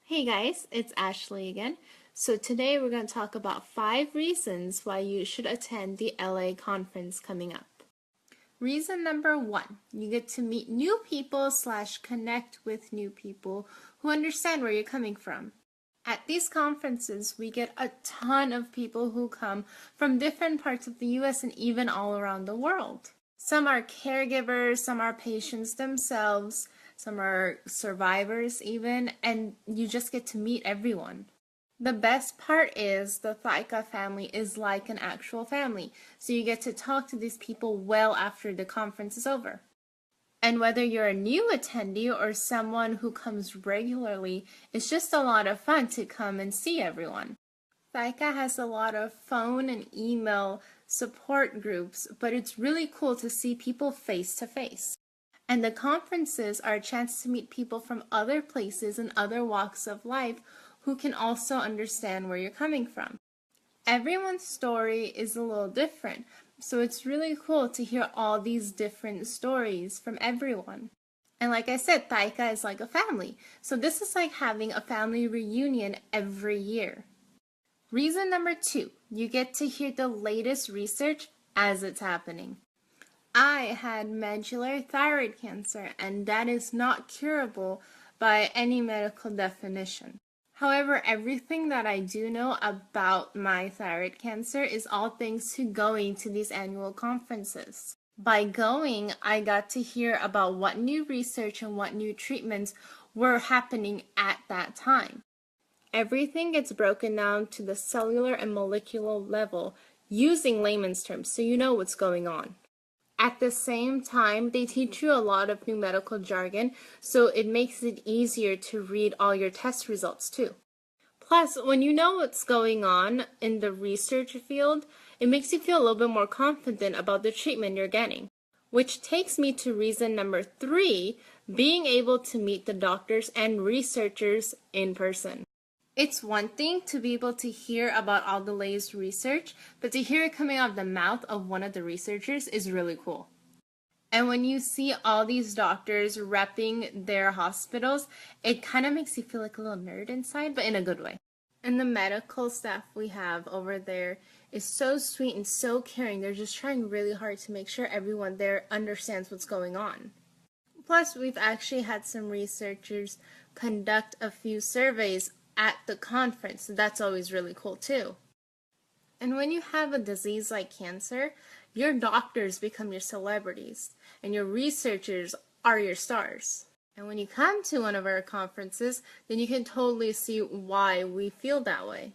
Hey guys, it's Ashley again. So today we're going to talk about 5 reasons why you should attend the LA conference coming up. Reason number 1, you get to meet new people / connect with new people who understand where you're coming from. At these conferences, we get a ton of people who come from different parts of the US and even all around the world. Some are caregivers, some are patients themselves, some are survivors even, and you just get to meet everyone. The best part is the Thyroid family is like an actual family, so you get to talk to these people well after the conference is over. And whether you're a new attendee or someone who comes regularly, it's just a lot of fun to come and see everyone. Thyroid has a lot of phone and email support groups, but it's really cool to see people face to face. And the conferences are a chance to meet people from other places and other walks of life who can also understand where you're coming from. Everyone's story is a little different, so it's really cool to hear all these different stories from everyone. And like I said, Taika is like a family, so this is like having a family reunion every year. Reason number 2, you get to hear the latest research as it's happening. I had medullary thyroid cancer, and that is not curable by any medical definition. However, everything that I do know about my thyroid cancer is all thanks to going to these annual conferences. By going, I got to hear about what new research and what new treatments were happening at that time. Everything gets broken down to the cellular and molecular level using layman's terms, so you know what's going on. At the same time, they teach you a lot of new medical jargon, so it makes it easier to read all your test results too. Plus, when you know what's going on in the research field, it makes you feel a little bit more confident about the treatment you're getting. Which takes me to reason number 3, being able to meet the doctors and researchers in person. It's one thing to be able to hear about all the latest research, but to hear it coming out of the mouth of one of the researchers is really cool. And when you see all these doctors repping their hospitals, it kind of makes you feel like a little nerd inside, but in a good way. And the medical staff we have over there is so sweet and so caring. They're just trying really hard to make sure everyone there understands what's going on. Plus, we've actually had some researchers conduct a few surveys at the conference, so that's always really cool too. And when you have a disease like cancer, your doctors become your celebrities, and your researchers are your stars. And when you come to one of our conferences, then you can totally see why we feel that way.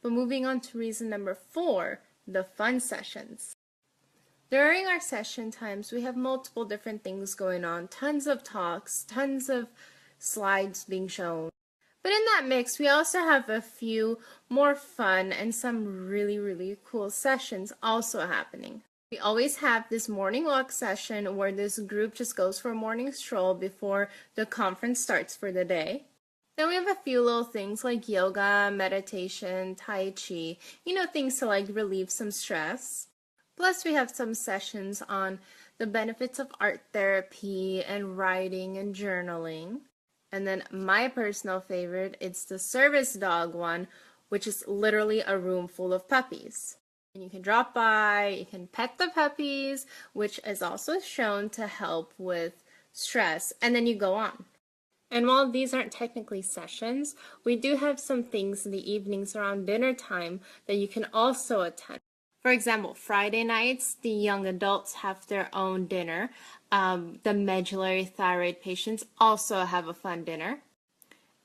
But moving on to reason number 4, the fun sessions. During our session times, we have multiple different things going on, tons of talks, tons of slides being shown. But in that mix, we also have a few more fun and some really cool sessions also happening. We always have this morning walk session where this group just goes for a morning stroll before the conference starts for the day. Then we have a few little things like yoga, meditation, tai chi, things to like relieve some stress. Plus we have some sessions on the benefits of art therapy and writing and journaling. And then my personal favorite, it's the service dog one, which is literally a room full of puppies. And you can drop by, you can pet the puppies, which is also shown to help with stress, and then you go on. And while these aren't technically sessions, we do have some things in the evenings around dinner time that you can also attend. For example, Friday nights, the young adults have their own dinner. The medullary thyroid patients also have a fun dinner.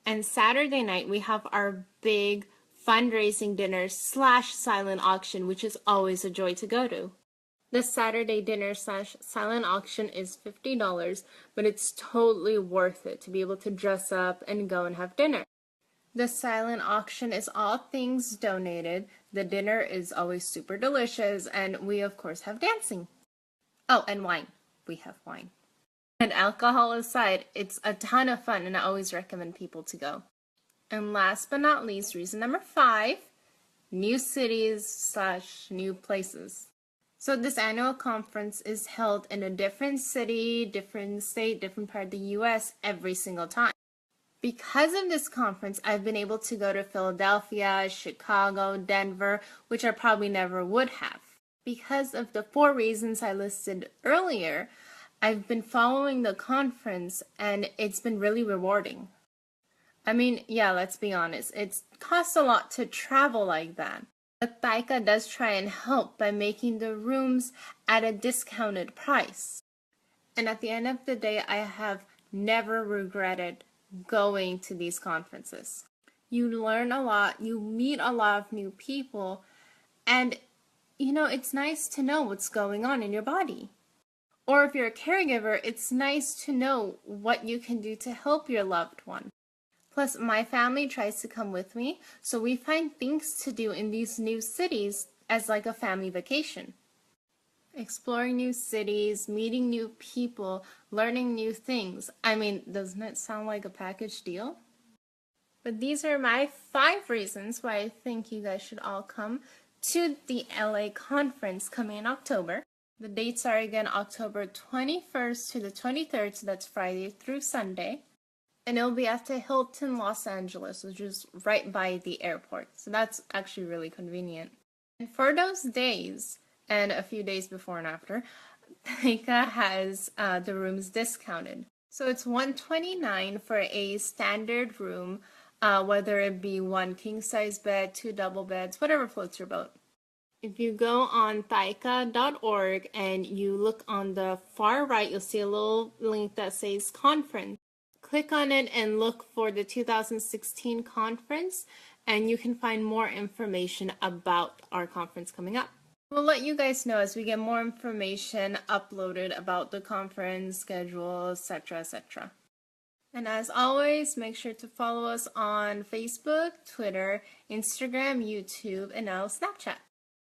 And Saturday night, we have our big fundraising dinner / silent auction, which is always a joy to go to. The Saturday dinner / silent auction is $50, but it's totally worth it to be able to dress up and go and have dinner. The silent auction is all things donated. The dinner is always super delicious, and we of course have dancing. Oh, and wine. We have wine. And alcohol aside, it's a ton of fun, and I always recommend people to go. And last but not least, reason number 5, new cities / new places. So this annual conference is held in a different city, different state, different part of the US every single time. Because of this conference, I've been able to go to Philadelphia, Chicago, Denver, which I probably never would have. Because of the 4 reasons I listed earlier, I've been following the conference and it's been really rewarding. I mean, yeah, let's be honest, it costs a lot to travel like that. But Thyroid does try and help by making the rooms at a discounted price. And at the end of the day, I have never regretted going to these conferences. You learn a lot, you meet a lot of new people, and it's nice to know what's going on in your body. Or if you're a caregiver, it's nice to know what you can do to help your loved one. Plus, my family tries to come with me, so we find things to do in these new cities as like a family vacation. Exploring new cities, meeting new people, learning new things. I mean, doesn't it sound like a package deal? But these are my 5 reasons why I think you guys should all come to the LA conference coming in October. The dates are again October 21st to the 23rd, so that's Friday through Sunday. And it'll be at the Hilton Los Angeles, which is right by the airport. So that's actually really convenient. And for those days, and a few days before and after, Thyroid has the rooms discounted. So it's $129 for a standard room, whether it be 1 king-size bed, 2 double beds, whatever floats your boat. If you go on thyroid.org and you look on the far right, you'll see a little link that says conference. Click on it and look for the 2016 conference, and you can find more information about our conference coming up. We'll let you guys know as we get more information uploaded about the conference schedule, etc., etc. And as always, make sure to follow us on Facebook, Twitter, Instagram, YouTube, and now Snapchat.